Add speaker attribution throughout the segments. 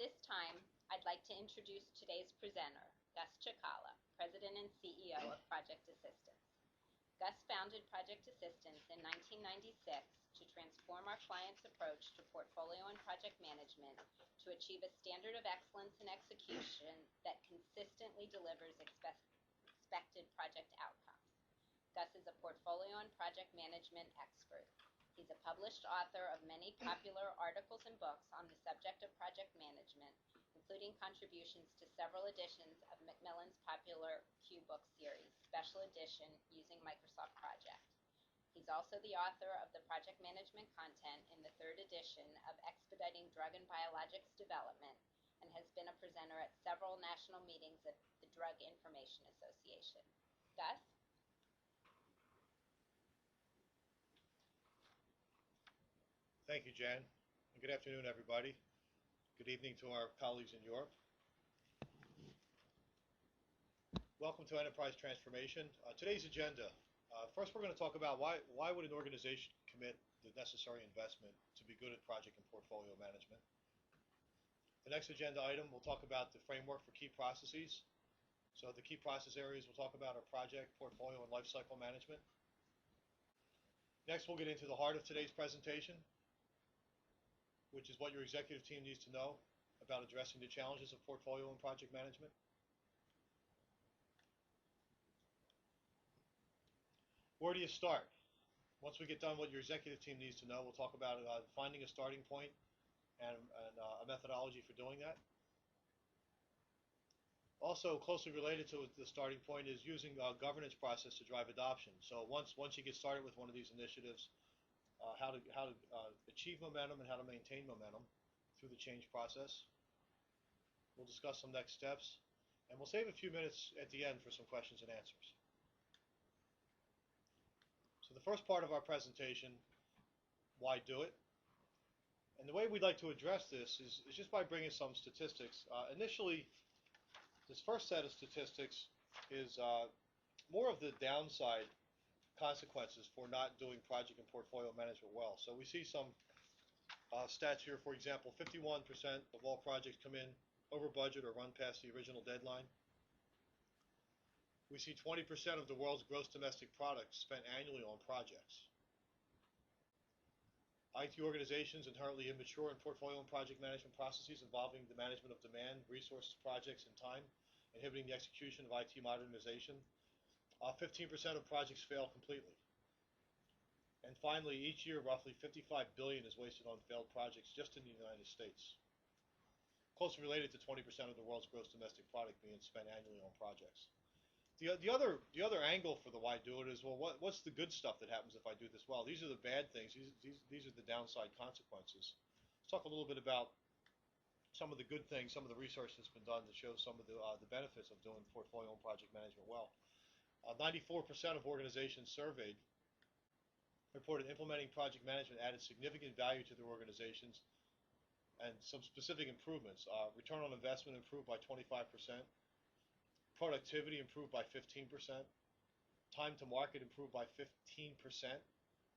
Speaker 1: this time, I'd like to introduce today's presenter, Gus Chikala, President and CEO of Project Assistance. Gus founded Project Assistance in 1996 to transform our clients' approach to portfolio and project management to achieve a standard of excellence and execution that consistently delivers expected project outcomes. Gus is a portfolio and project management expert. He's a published author of many popular articles and books on the subject of project management, including contributions to several editions of Macmillan's popular Q book series, Special Edition Using Microsoft Project. He's also the author of the project management content in the third edition of Expediting Drug and Biologics Development, and has been a presenter at several national meetings of the Drug Information Association. Gus?
Speaker 2: Thank you, Jan, and good afternoon, everybody. Good evening to our colleagues in Europe. Welcome to Enterprise Transformation. Today's agenda. First, we're going to talk about why would an organization commit the necessary investment to be good at project and portfolio management. The next agenda item, we'll talk about the framework for key processes. So the key process areas we'll talk about are project, portfolio, and lifecycle management. Next, we'll get into the heart of today's presentation, which is what your executive team needs to know about addressing the challenges of portfolio and project management. Where do you start? Once we get done what your executive team needs to know, we'll talk about finding a starting point and a methodology for doing that. Also, closely related to the starting point is using a governance process to drive adoption. So once you get started with one of these initiatives, how to achieve momentum and how to maintain momentum through the change process. We'll discuss some next steps, and we'll save a few minutes at the end for some questions and answers. So the first part of our presentation, why do it? And the way we'd like to address this is just by bringing some statistics. Initially, this first set of statistics is more of the downside consequences for not doing project and portfolio management well. So we see some stats here. For example, 51% of all projects come in over budget or run past the original deadline. We see 20% of the world's gross domestic product spent annually on projects. IT organizations inherently immature in portfolio and project management processes involving the management of demand, resources, projects, and time, inhibiting the execution of IT modernization. 15% of projects fail completely. And finally, each year, roughly $55 billion is wasted on failed projects just in the United States. Closely related to 20% of the world's gross domestic product being spent annually on projects. The other angle for the why do it is, well, what's the good stuff that happens if I do this well? These are the bad things. These are the downside consequences. Let's talk a little bit about some of the good things, some of the research that's been done to show some of the benefits of doing portfolio and project management well. 94% of organizations surveyed reported implementing project management added significant value to their organizations and some specific improvements. Return on investment improved by 25%. Productivity improved by 15%. Time to market improved by 15%.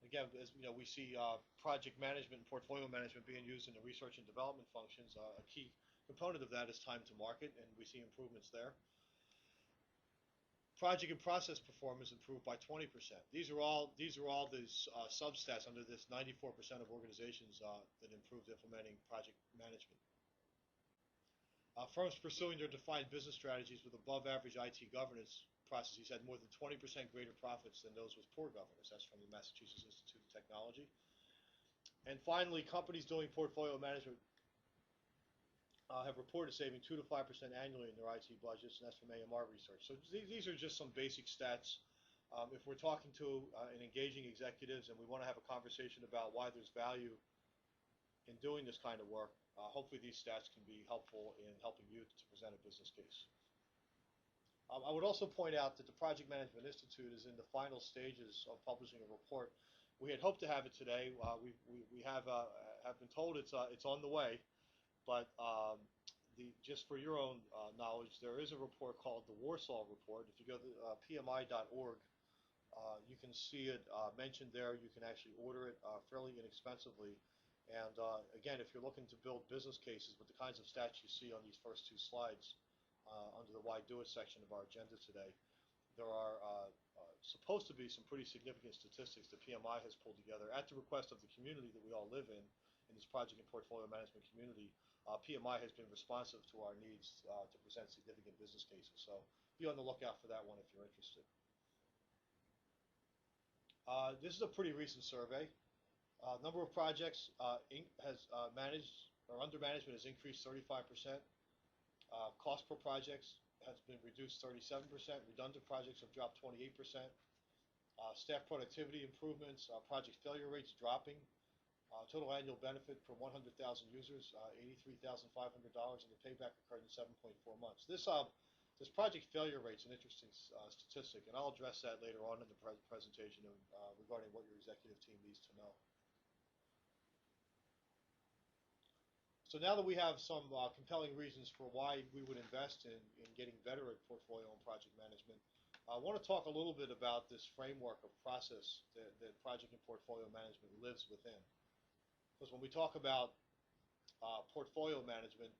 Speaker 2: Again, as you know, we see project management and portfolio management being used in the research and development functions. A key component of that is time to market, and we see improvements there. Project and process performance improved by 20%. These are all these substats under this 94% of organizations that improved implementing project management. Firms pursuing their defined business strategies with above-average IT governance processes had more than 20% greater profits than those with poor governance. That's from the Massachusetts Institute of Technology. And finally, companies doing portfolio management have reported saving 2 to 5% annually in their IT budgets, and that's from AMR research. So these are just some basic stats. If we're talking to and engaging executives and we want to have a conversation about why there's value in doing this kind of work, hopefully these stats can be helpful in helping you to present a business case. I would also point out that the Project Management Institute is in the final stages of publishing a report. We had hoped to have it today. We have been told it's on the way. But just for your own knowledge, there is a report called the Warsaw Report. If you go to pmi.org, you can see it mentioned there. You can actually order it fairly inexpensively. And again, if you're looking to build business cases with the kinds of stats you see on these first two slides under the Why Do It section of our agenda today, there are supposed to be some pretty significant statistics that PMI has pulled together at the request of the community that we all live in this project and portfolio management community. PMI has been responsive to our needs to present significant business cases. So be on the lookout for that one if you're interested. This is a pretty recent survey. Number of projects has managed or under management has increased 35%. Cost per project has been reduced 37%. Redundant projects have dropped 28%. Staff productivity improvements. Project failure rates dropping. Total annual benefit per 100,000 users, $83,500, and the payback occurred in 7.4 months. This project failure rate is an interesting statistic, and I'll address that later on in the presentation regarding what your executive team needs to know. So now that we have some compelling reasons for why we would invest in getting better at portfolio and project management, I want to talk a little bit about this framework of process that project and portfolio management lives within. Because when we talk about portfolio management,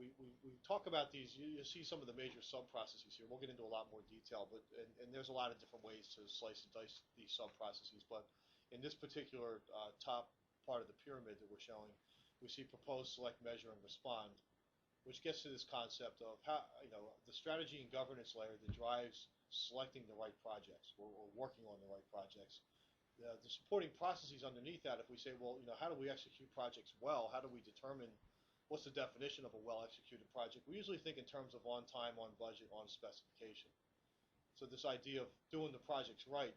Speaker 2: we talk about these. You see some of the major sub-processes here. We'll get into a lot more detail, but and there's a lot of different ways to slice and dice these sub-processes. But in this particular top part of the pyramid that we're showing, we see propose, select, measure, and respond, which gets to this concept of how the strategy and governance layer that drives selecting the right projects or working on the right projects. The supporting processes underneath that, if we say, well, how do we execute projects well? How do we determine what's the definition of a well-executed project? We usually think in terms of on time, on budget, on specification. So this idea of doing the projects right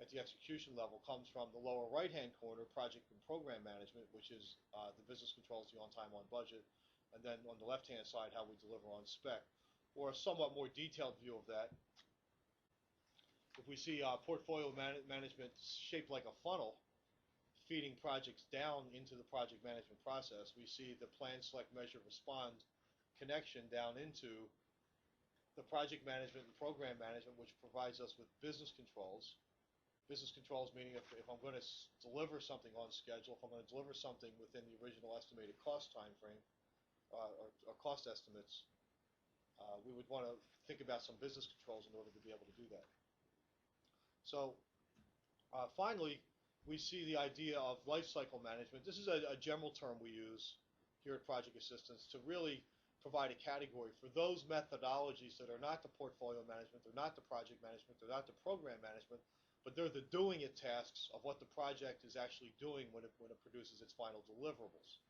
Speaker 2: at the execution level comes from the lower right-hand corner, project and program management, which is the business controls, the on time, on budget, and then on the left-hand side, how we deliver on spec. Or a somewhat more detailed view of that, if we see portfolio management shaped like a funnel, feeding projects down into the project management process, we see the plan, select, measure, respond connection down into the project management and program management, which provides us with business controls. Business controls meaning if I'm going to deliver something on schedule, if I'm going to deliver something within the original estimated cost time frame or cost estimates, we would want to think about some business controls in order to be able to do that. So finally, we see the idea of lifecycle management. This is a general term we use here at Project Assistance to really provide a category for those methodologies that are not the portfolio management, they're not the project management, they're not the program management, but they're the doing it tasks of what the project is actually doing when it produces its final deliverables.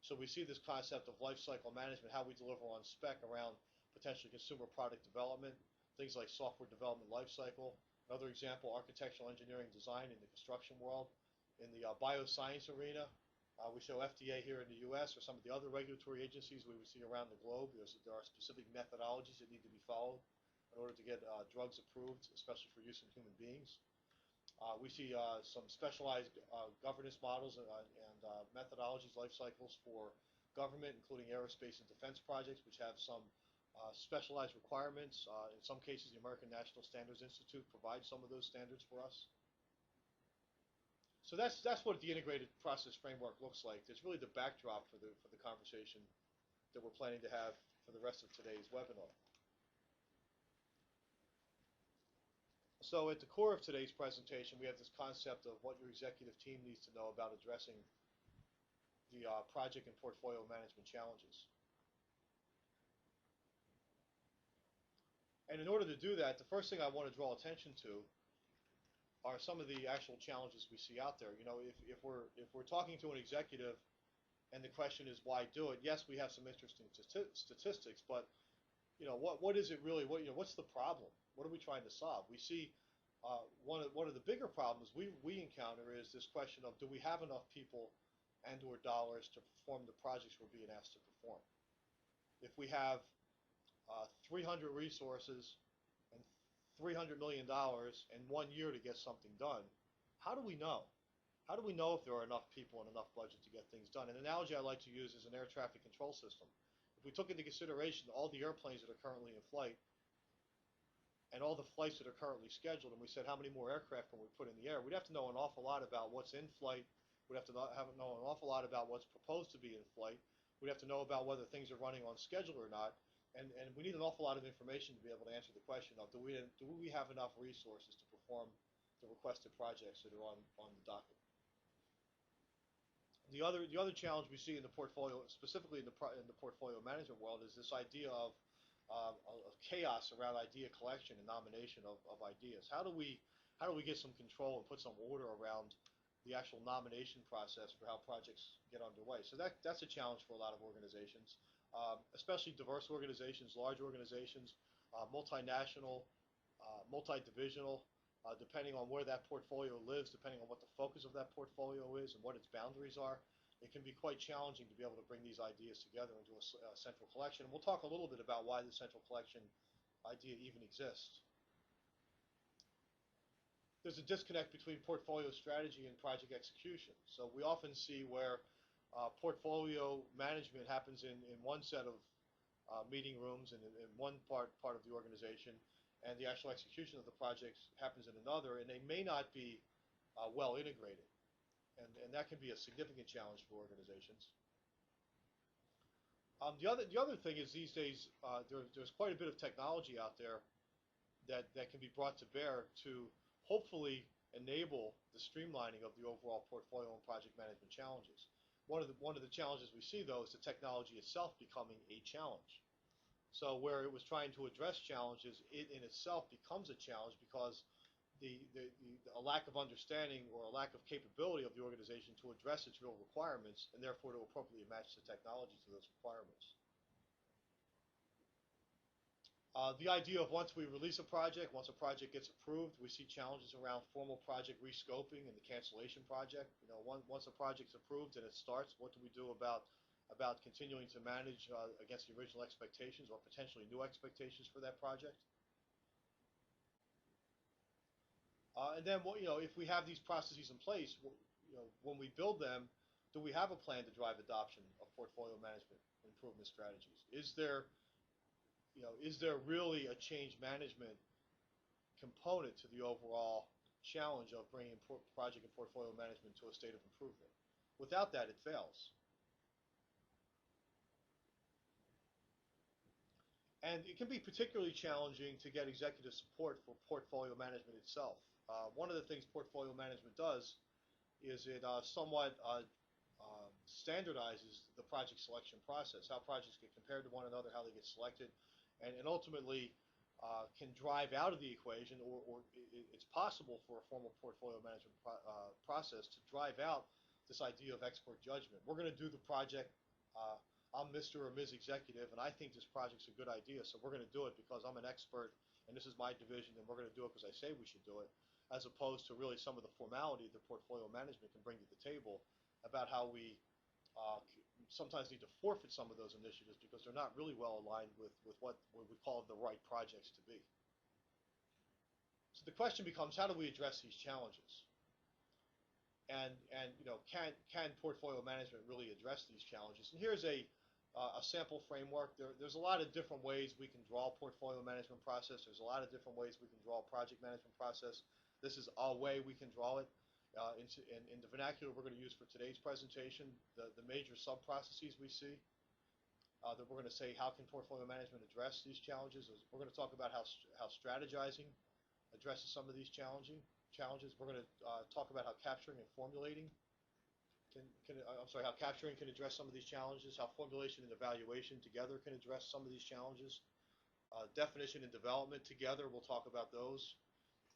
Speaker 2: So we see this concept of lifecycle management, how we deliver on spec around potentially consumer product development, things like software development lifecycle. Another example, architectural engineering design in the construction world. In the bioscience arena, we show FDA here in the U.S. or some of the other regulatory agencies we would see around the globe. There are specific methodologies that need to be followed in order to get drugs approved, especially for use in human beings. We see some specialized governance models and methodologies, life cycles for government, including aerospace and defense projects, which have some specialized requirements. In some cases, the American National Standards Institute provides some of those standards for us. So that's what the integrated process framework looks like. It's really the backdrop for the conversation that we're planning to have for the rest of today's webinar. So at the core of today's presentation, we have this concept of what your executive team needs to know about addressing the project and portfolio management challenges. And in order to do that, the first thing I want to draw attention to are some of the actual challenges we see out there. If we're talking to an executive and the question is why do it? Yes, we have some interesting statistics, but what is it really? What's the problem? What are we trying to solve? We see one of the bigger problems we encounter is this question of, do we have enough people and or dollars to perform the projects we're being asked to perform? If we have 300 resources and $300 million in 1 year to get something done, how do we know? How do we know if there are enough people and enough budget to get things done? An analogy I like to use is an air traffic control system. If we took into consideration all the airplanes that are currently in flight and all the flights that are currently scheduled, and we said how many more aircraft can we put in the air, we'd have to know an awful lot about what's in flight We'd have to know an awful lot about what's proposed to be in flight. We'd have to know about whether things are running on schedule or not. And we need an awful lot of information to be able to answer the question of do we have enough resources to perform the requested projects that are on the docket. The other challenge we see in the portfolio, specifically in the portfolio management world, is this idea of chaos around idea collection and nomination of ideas. How do we get some control and put some order around the actual nomination process for how projects get underway? So that's a challenge for a lot of organizations, especially diverse organizations, large organizations, multinational, multi-divisional. Depending on where that portfolio lives, depending on what the focus of that portfolio is and what its boundaries are, it can be quite challenging to be able to bring these ideas together into a central collection. And we'll talk a little bit about why the central collection idea even exists. There's a disconnect between portfolio strategy and project execution. So we often see where portfolio management happens in one set of meeting rooms and in one part of the organization, and the actual execution of the projects happens in another, and they may not be well integrated. And that can be a significant challenge for organizations. The other thing is these days there's quite a bit of technology out there that can be brought to bear to hopefully enable the streamlining of the overall portfolio and project management challenges. One of the challenges we see, though, is the technology itself becoming a challenge. So where it was trying to address challenges, it in itself becomes a challenge because a lack of understanding or a lack of capability of the organization to address its real requirements and therefore to appropriately match the technology to those requirements. The idea of once we release a project, once a project gets approved, we see challenges around formal project rescoping and the cancellation project. You know, once a project's approved and it starts, what do we do about continuing to manage against the original expectations or potentially new expectations for that project? And then, if we have these processes in place, when we build them, do we have a plan to drive adoption of portfolio management improvement strategies? Is there really a change management component to the overall challenge of bringing project and portfolio management to a state of improvement? Without that, it fails. And it can be particularly challenging to get executive support for portfolio management itself. One of the things portfolio management does is it somewhat standardizes the project selection process, how projects get compared to one another, how they get selected, and ultimately can drive out of the equation, or it's possible for a formal portfolio management process to drive out this idea of expert judgment. We're going to do the project. I'm Mr. or Ms. Executive, and I think this project's a good idea, so we're going to do it because I'm an expert, and this is my division, and we're going to do it because I say we should do it, as opposed to really some of the formality that portfolio management can bring to the table about how we sometimes need to forfeit some of those initiatives because they're not really well aligned with what we call the right projects to be. So the question becomes, how do we address these challenges? And can portfolio management really address these challenges? And here's a sample framework. There's a lot of different ways we can draw a portfolio management process. There's a lot of different ways we can draw a project management process. This is a way we can draw it. In the vernacular we're going to use for today's presentation, the major sub-processes we see that we're going to say, how can portfolio management address these challenges? We're going to talk about how strategizing addresses some of these challenges. We're going to talk about how capturing and formulating how capturing can address some of these challenges, how formulation and evaluation together can address some of these challenges. Definition and development together, we'll talk about those.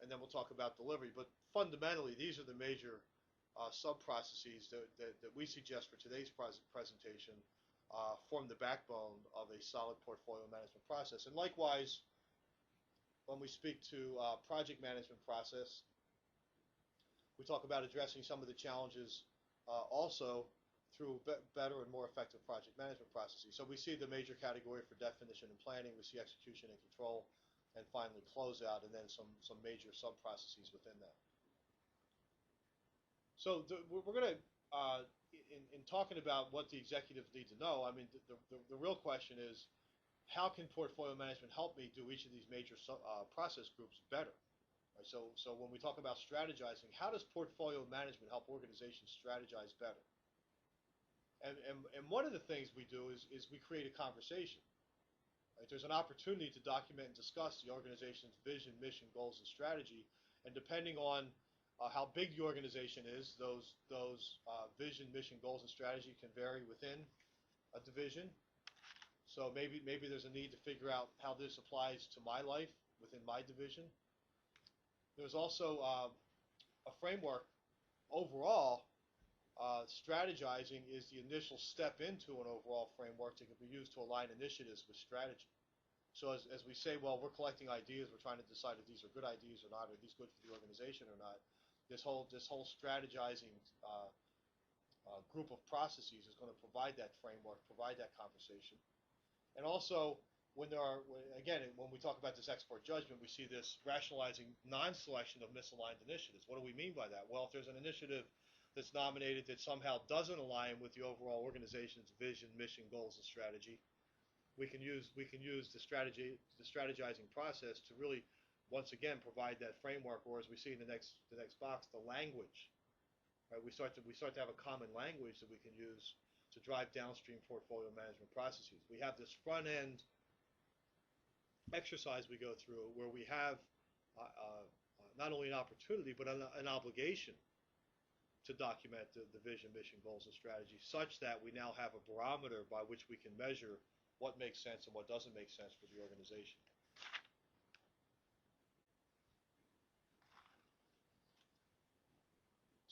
Speaker 2: And then we'll talk about delivery. But fundamentally, these are the major sub-processes that we suggest for today's presentation form the backbone of a solid portfolio management process. And likewise, when we speak to project management process, we talk about addressing some of the challenges also through better and more effective project management processes. So we see the major category for definition and planning, we see execution and control, and finally closeout, and then some major sub-processes within that. So we're going to, in talking about what the executives need to know, I mean, the real question is, how can portfolio management help me do each of these major process groups better? Right? So when we talk about strategizing, how does portfolio management help organizations strategize better? And one of the things we do is we create a conversation. Right? There's an opportunity to document and discuss the organization's vision, mission, goals, and strategy. And depending on how big the organization is, those vision, mission, goals, and strategy can vary within a division. So maybe there's a need to figure out how this applies to my life within my division. There's also a framework overall. Strategizing is the initial step into an overall framework that can be used to align initiatives with strategy. So as we say, well, we're collecting ideas, we're trying to decide if these are good ideas or not, are these good for the organization or not. This whole strategizing group of processes is going to provide that framework, provide that conversation. And also, when we talk about this expert judgment, we see this rationalizing non-selection of misaligned initiatives. What do we mean by that? Well, if there's an initiative that's nominated that somehow doesn't align with the overall organization's vision, mission, goals, and strategy, we can use the strategizing process to really, once again, provide that framework, or as we see in the next box, the language. Right? We start to have a common language that we can use to drive downstream portfolio management processes. We have this front end exercise we go through where we have not only an opportunity but an obligation to document the vision, mission, goals, and strategy, such that we now have a barometer by which we can measure what makes sense and what doesn't make sense for the organization.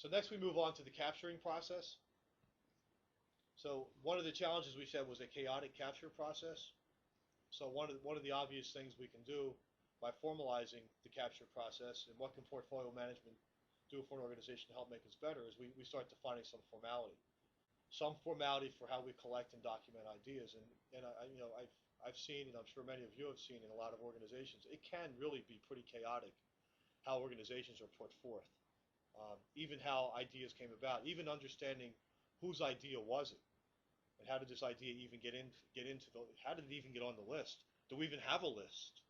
Speaker 2: So next we move on to the capturing process. So one of the challenges we said was a chaotic capture process. So one of the obvious things we can do by formalizing the capture process, and what can portfolio management do for an organization to help make us better, is we start defining some formality. Some formality for how we collect and document ideas. And I've seen, and I'm sure many of you have seen in a lot of organizations, it can really be pretty chaotic how organizations are put forth. Even how ideas came about, even understanding whose idea was it, and how did this idea even get into how did it even get on the list? Do we even have a list?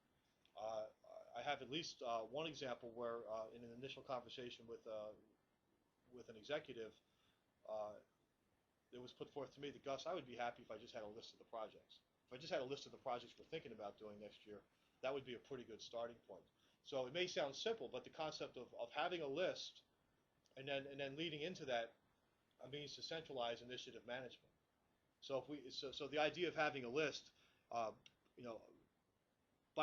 Speaker 2: I have at least one example where in an initial conversation with an executive, it was put forth to me that, Gus, I would be happy if I just had a list of the projects. If I just had a list of the projects we're thinking about doing next year, that would be a pretty good starting point. So it may sound simple, but the concept of having a list and then leading into that means to centralize initiative management. So the idea of having a list, by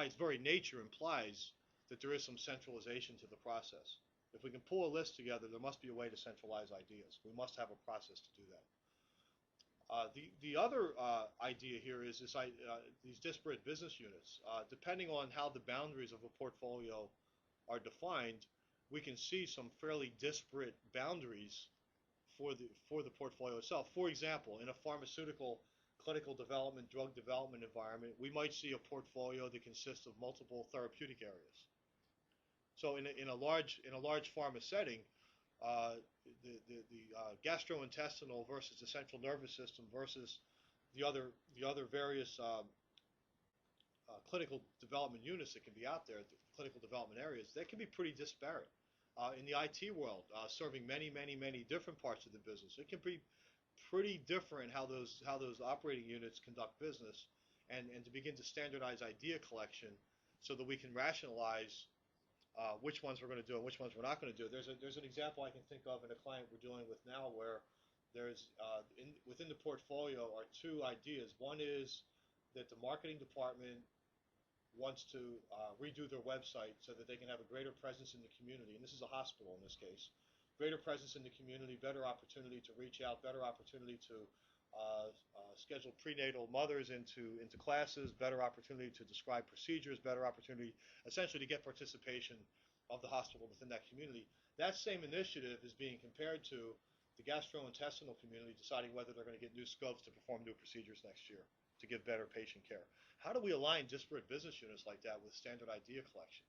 Speaker 2: its very nature implies that there is some centralization to the process. If we can pull a list together, there must be a way to centralize ideas. We must have a process to do that. The other idea here is these disparate business units. Depending on how the boundaries of a portfolio are defined, we can see some fairly disparate boundaries for the portfolio itself. For example, in a pharmaceutical, clinical development, drug development environment, we might see a portfolio that consists of multiple therapeutic areas. So in a large pharma setting, the gastrointestinal versus the central nervous system versus the other various clinical development units that can be out there, the clinical development areas, they can be pretty disparate. In the IT world, serving many different parts of the business, it can be pretty different how those operating units conduct business, and to begin to standardize idea collection so that we can rationalize which ones we're going to do and which ones we're not going to do. There's an example I can think of in a client we're dealing with now where there's within the portfolio are two ideas. One is that the marketing department wants to redo their website so that they can have a greater presence in the community, and this is a hospital in this case. Greater presence in the community, better opportunity to reach out, better opportunity to schedule prenatal mothers into classes, better opportunity to describe procedures, better opportunity essentially to get participation of the hospital within that community. That same initiative is being compared to the gastrointestinal community deciding whether they're going to get new scopes to perform new procedures next year to give better patient care. How do we align disparate business units like that with standard idea collection?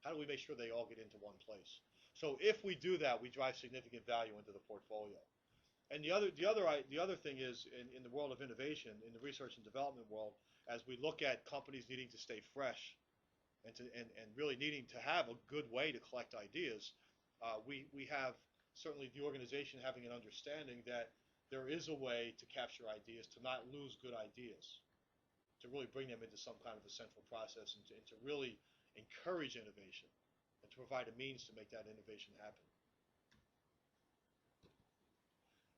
Speaker 2: How do we make sure they all get into one place? So if we do that, we drive significant value into the portfolio. And the other thing is in the world of innovation, in the research and development world, as we look at companies needing to stay fresh and really needing to have a good way to collect ideas, we have certainly the organization having an understanding that there is a way to capture ideas, to not lose good ideas, to really bring them into some kind of a central process, and to really encourage innovation, and to provide a means to make that innovation happen.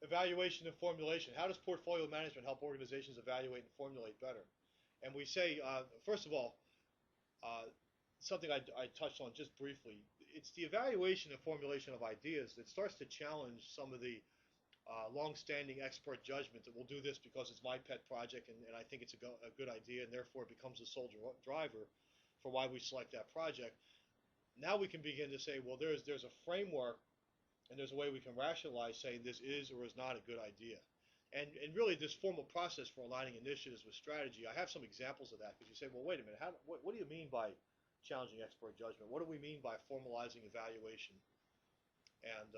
Speaker 2: Evaluation and formulation. How does portfolio management help organizations evaluate and formulate better? And we say, first of all, something I touched on just briefly, it's the evaluation and formulation of ideas that starts to challenge some of the long-standing expert judgment that we'll do this because it's my pet project and I think it's a good idea, and therefore it becomes a sole driver for why we select that project. Now we can begin to say, well, there's a framework and there's a way we can rationalize saying this is or is not a good idea. And really this formal process for aligning initiatives with strategy, I have some examples of that, because you say, well, wait a minute, what do you mean by challenging expert judgment? What do we mean by formalizing evaluation and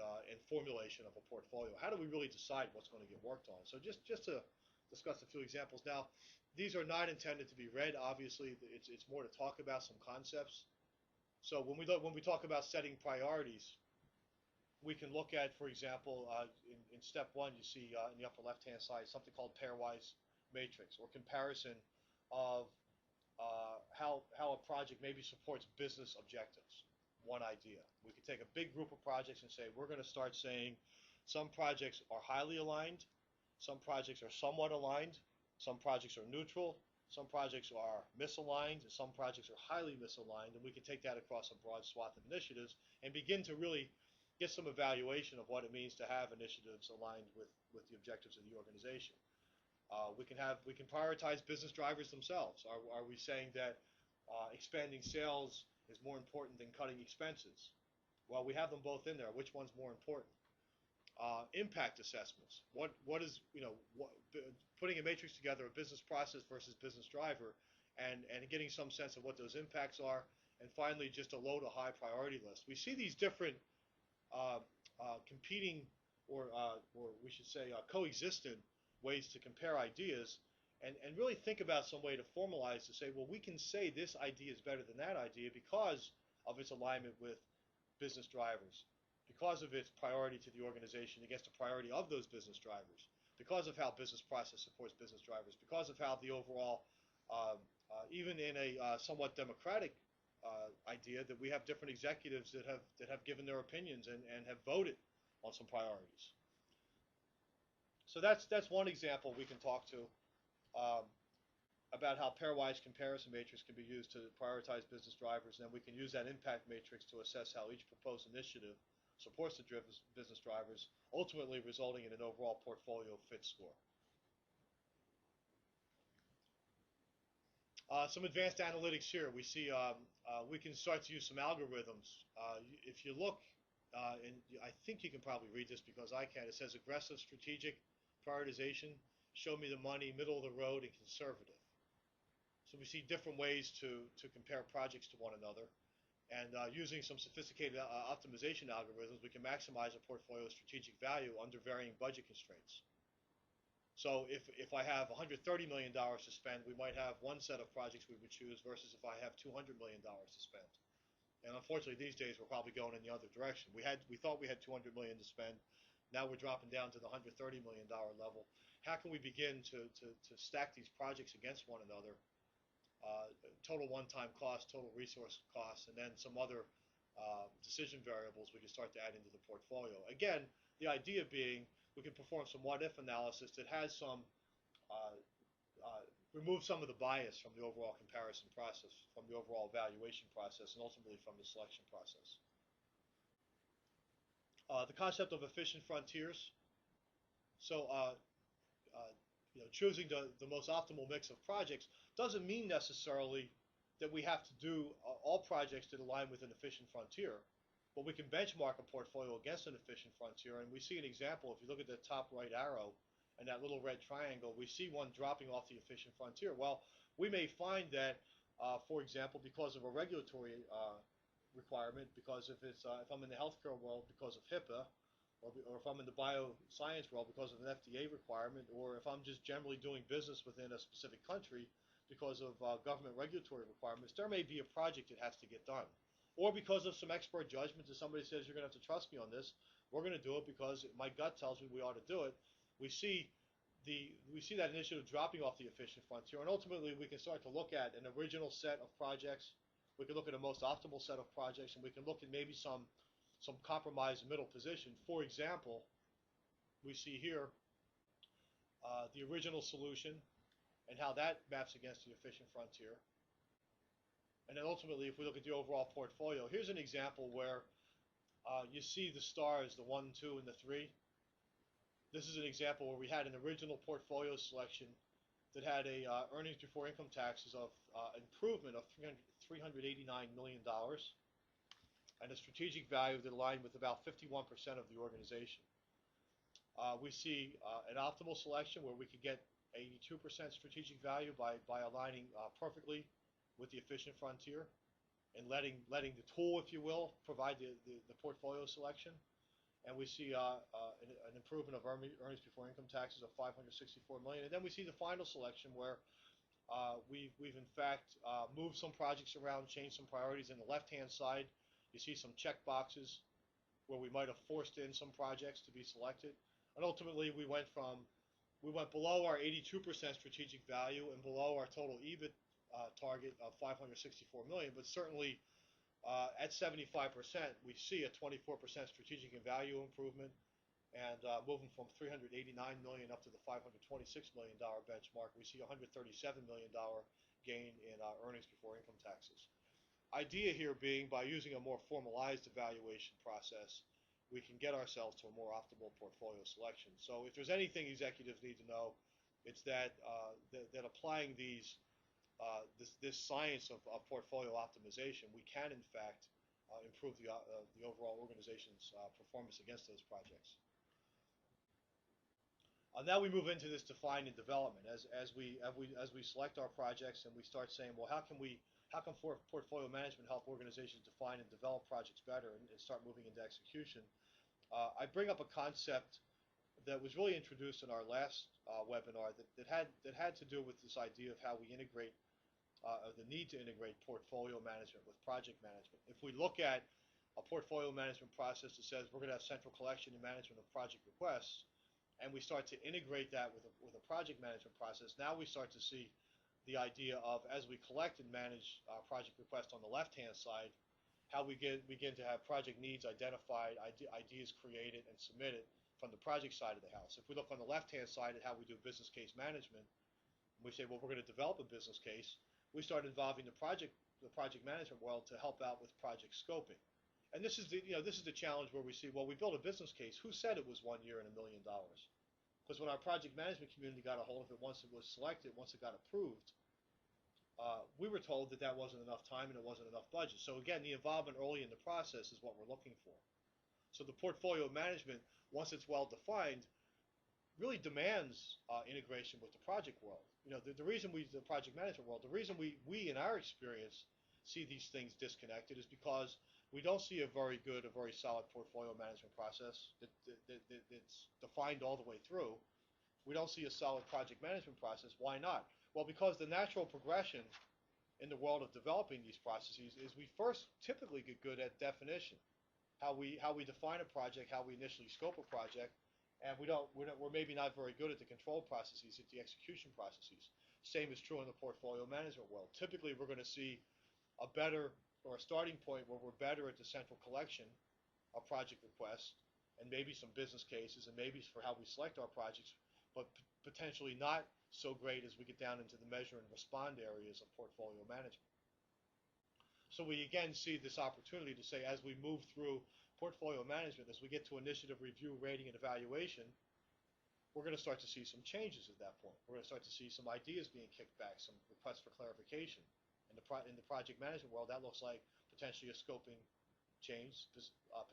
Speaker 2: formulation of a portfolio? How do we really decide what's going to get worked on? So just to discuss a few examples. Now, these are not intended to be read. Obviously, it's more to talk about some concepts. So when we talk about setting priorities, we can look at, for example, in step one, you see in the upper left-hand side something called pairwise matrix, or comparison of how a project maybe supports business objectives. One idea. We could take a big group of projects and say, we're going to start saying some projects are highly aligned, some projects are somewhat aligned, some projects are neutral, some projects are misaligned, and some projects are highly misaligned, and we can take that across a broad swath of initiatives and begin to really get some evaluation of what it means to have initiatives aligned with the objectives of the organization. We can prioritize business drivers themselves. Are we saying that expanding sales is more important than cutting expenses? Well, we have them both in there. Which one's more important? Impact assessments. What is, putting a matrix together, a business process versus business driver, and getting some sense of what those impacts are, and finally just a low to high priority list. We see these different competing, or we should say coexistent ways to compare ideas, and really think about some way to formalize to say, well, we can say this idea is better than that idea because of its alignment with business drivers, because of its priority to the organization against the priority of those business drivers, because of how business process supports business drivers, because of how the overall, even in a somewhat democratic idea, that we have different executives that have given their opinions and have voted on some priorities. So that's one example we can talk to about how pairwise comparison matrix can be used to prioritize business drivers, and then we can use that impact matrix to assess how each proposed initiative supports the business drivers, ultimately resulting in an overall portfolio fit score. Some advanced analytics here. We see we can start to use some algorithms. If you look, and I think you can probably read this because I can, it says aggressive, strategic, prioritization, show me the money, middle of the road, and conservative. So we see different ways to compare projects to one another. And using some sophisticated optimization algorithms, we can maximize a portfolio's strategic value under varying budget constraints. So if I have $130 million to spend, we might have one set of projects we would choose versus if I have $200 million to spend. And unfortunately, these days we're probably going in the other direction. We thought we had $200 million to spend. Now we're dropping down to the $130 million level. How can we begin to stack these projects against one another? Total one-time cost, total resource costs, and then some other decision variables we can start to add into the portfolio. Again, the idea being we can perform some what-if analysis that has some, remove some of the bias from the overall comparison process, from the overall evaluation process, and ultimately from the selection process. The concept of efficient frontiers. So choosing the most optimal mix of projects doesn't mean necessarily that we have to do all projects that align with an efficient frontier, but we can benchmark a portfolio against an efficient frontier, and we see an example. If you look at the top right arrow and that little red triangle, we see one dropping off the efficient frontier. Well, we may find that, for example, because of a regulatory requirement, because if I'm in the healthcare world because of HIPAA, or if I'm in the bioscience world because of an FDA requirement, or if I'm just generally doing business within a specific country because of government regulatory requirements, there may be a project that has to get done. Or because of some expert judgment that somebody says, you're going to have to trust me on this, we're going to do it because my gut tells me we ought to do it. We see that initiative dropping off the efficient frontier, and ultimately we can start to look at an original set of projects. We can look at a most optimal set of projects, and we can look at maybe some compromise middle position. For example, we see here the original solution and how that maps against the efficient frontier. And then ultimately, if we look at the overall portfolio, here's an example where you see the stars, the 1, 2, and the 3. This is an example where we had an original portfolio selection that had a earnings before income taxes of improvement of $389 million and a strategic value that aligned with about 51% of the organization. We see an optimal selection where we could get 82% strategic value by aligning perfectly with the efficient frontier and letting the tool, if you will, provide the portfolio selection. And we see an improvement of earnings before income taxes of $564 million. And then we see the final selection where we've in fact moved some projects around, changed some priorities. In the left-hand side, you see some check boxes where we might have forced in some projects to be selected. And ultimately, we went below our 82% strategic value and below our total EBIT target of $564 million, but certainly at 75%, we see a 24% strategic and value improvement, and moving from $389 million up to the $526 million benchmark, we see a $137 million gain in earnings before income taxes. Idea here being, by using a more formalized evaluation process, we can get ourselves to a more optimal portfolio selection. So if there's anything executives need to know, it's that that applying this science of portfolio optimization, we can in fact improve the overall organization's performance against those projects. Now we move into this define and development. As we select our projects and we start saying, well, how can portfolio management help organizations define and develop projects better and start moving into execution? I bring up a concept that was really introduced in our last webinar that had to do with this idea of how we integrate, the need to integrate portfolio management with project management. If we look at a portfolio management process that says we're going to have central collection and management of project requests, and we start to integrate that with a project management process, now we start to see the idea of, as we collect and manage project requests on the left-hand side, how we begin to have project needs identified, ideas created and submitted from the project side of the house. If we look on the left-hand side at how we do business case management, we say, well, we're going to develop a business case, we start involving the project management world to help out with project scoping. And this is the challenge where we see, well, we built a business case. Who said it was 1 year and $1 million? Because when our project management community got a hold of it, once it was selected, once it got approved, we were told that that wasn't enough time and it wasn't enough budget. So again, the involvement early in the process is what we're looking for. So the portfolio management, once it's well defined, really demands integration with the project world. The reason the project management world, the reason we in our experience see these things disconnected is because we don't see a very good, a very solid portfolio management process that's defined all the way through. We don't see a solid project management process. Why not? Well, because the natural progression in the world of developing these processes is we first typically get good at definition, how we define a project, how we initially scope a project, and we're maybe not very good at the control processes, at the execution processes. Same is true in the portfolio management world. Typically, we're going to see a better, or a starting point where we're better at the central collection of project requests and maybe some business cases and maybe for how we select our projects, but potentially not so great as we get down into the measure and respond areas of portfolio management. So we again see this opportunity to say, as we move through portfolio management, as we get to initiative review, rating, and evaluation, we're going to start to see some changes at that point. We're going to start to see some ideas being kicked back, some requests for clarification. In the project management world, that looks like potentially a scoping change,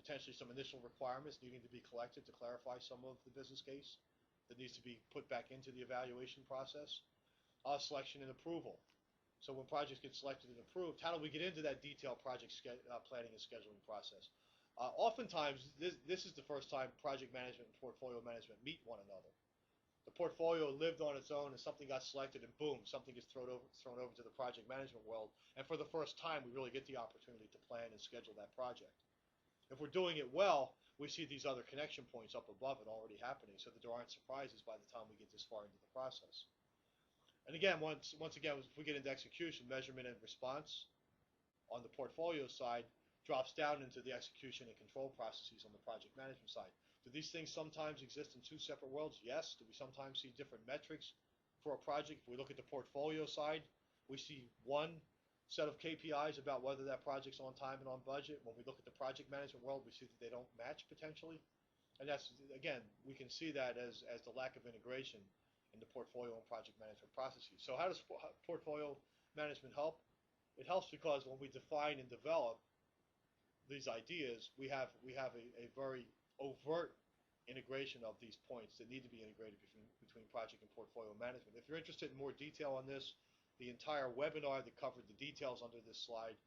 Speaker 2: potentially some initial requirements needing to be collected to clarify some of the business case that needs to be put back into the evaluation process. Selection and approval. So when projects get selected and approved, how do we get into that detailed project planning and scheduling process? Oftentimes, this is the first time project management and portfolio management meet one another. The portfolio lived on its own and something got selected and boom, something gets thrown over to the project management world. And for the first time, we really get the opportunity to plan and schedule that project. If we're doing it well, we see these other connection points up above it already happening so that there aren't surprises by the time we get this far into the process. And again, once again, if we get into execution, measurement and response on the portfolio side drops down into the execution and control processes on the project management side. Do these things sometimes exist in two separate worlds? Yes. Do we sometimes see different metrics for a project? If we look at the portfolio side, we see one set of KPIs about whether that project's on time and on budget. When we look at the project management world, we see that they don't match potentially. And that's, again, we can see that as the lack of integration in the portfolio and project management processes. So how does portfolio management help? It helps because when we define and develop these ideas, we have a very overt integration of these points that need to be integrated between project and portfolio management. If you're interested in more detail on this, the entire webinar that covered the details under this slide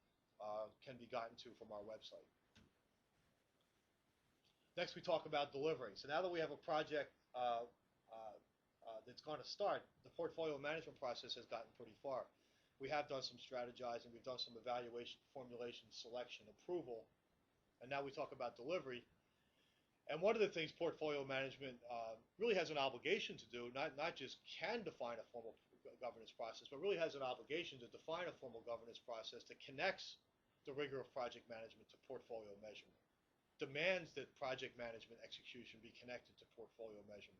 Speaker 2: can be gotten to from our website. Next, we talk about delivering. So now that we have a project that's going to start, the portfolio management process has gotten pretty far. We have done some strategizing, we've done some evaluation, formulation, selection, approval, and now we talk about delivery. And one of the things portfolio management really has an obligation to do, not just can define a formal governance process, but really has an obligation to define a formal governance process that connects the rigor of project management to portfolio measurement, demands that project management execution be connected to portfolio measurement,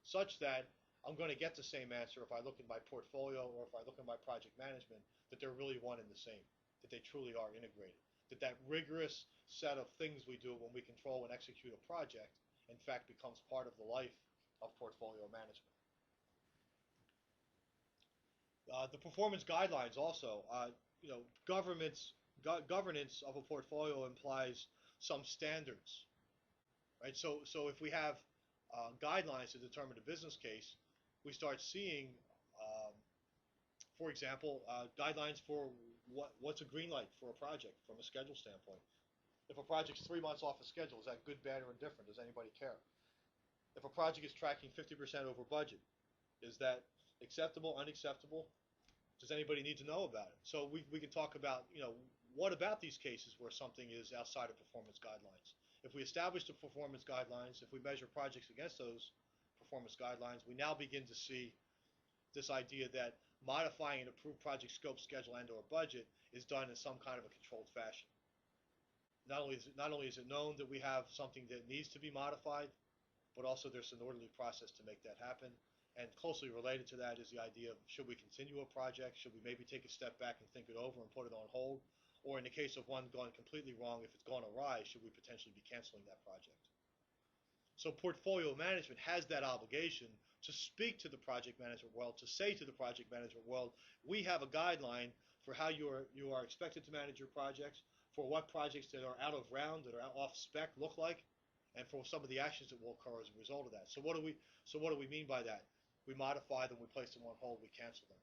Speaker 2: such that I'm going to get the same answer if I look at my portfolio or if I look at my project management, that they're really one and the same, that they truly are integrated, that rigorous set of things we do when we control and execute a project, in fact, becomes part of the life of portfolio management. The performance guidelines also, governance of a portfolio implies some standards, right? So if we have guidelines to determine the business case, we start seeing, for example, guidelines for what's a green light for a project from a schedule standpoint. If a project's 3 months off a schedule, is that good, bad, or indifferent? Does anybody care? If a project is tracking 50% over budget, is that acceptable, unacceptable? Does anybody need to know about it? So we can talk about, what about these cases where something is outside of performance guidelines? If we establish the performance guidelines, if we measure projects against those performance guidelines, we now begin to see this idea that modifying an approved project scope, schedule, and/or budget is done in some kind of a controlled fashion. Not only is it known that we have something that needs to be modified, but also there's an orderly process to make that happen. And closely related to that is the idea of, should we continue a project? Should we maybe take a step back and think it over and put it on hold? Or in the case of one going completely wrong, if it's gone awry, should we potentially be canceling that project? So portfolio management has that obligation to speak to the project management world, to say to the project management world, we have a guideline for how you are expected to manage your projects, for what projects that are out of round, that are off spec look like, and for some of the actions that will occur as a result of that. So what do we mean by that? We modify them, we place them on hold, we cancel them.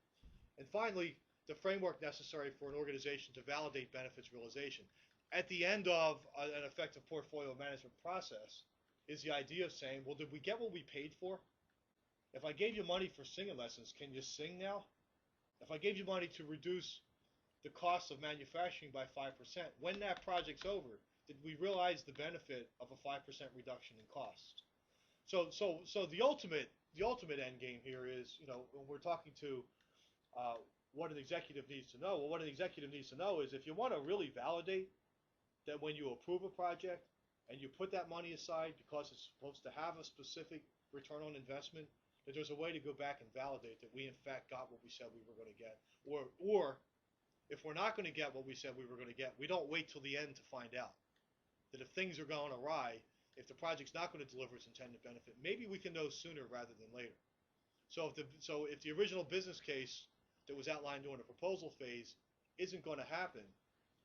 Speaker 2: And finally, the framework necessary for an organization to validate benefits realization. At the end of an effective portfolio management process is the idea of saying, well, did we get what we paid for? If I gave you money for singing lessons, can you sing now? If I gave you money to reduce the cost of manufacturing by 5%, when that project's over, did we realize the benefit of a 5% reduction in cost? So the ultimate end game here is, when we're talking to what an executive needs to know, well, what an executive needs to know is, if you want to really validate that when you approve a project and you put that money aside because it's supposed to have a specific return on investment, that there's a way to go back and validate that we in fact got what we said we were going to get. Or if we're not going to get what we said we were going to get, we don't wait till the end to find out. That if things are going awry, if the project's not going to deliver its intended benefit, maybe we can know sooner rather than later. So if the original business case that was outlined during the proposal phase isn't going to happen,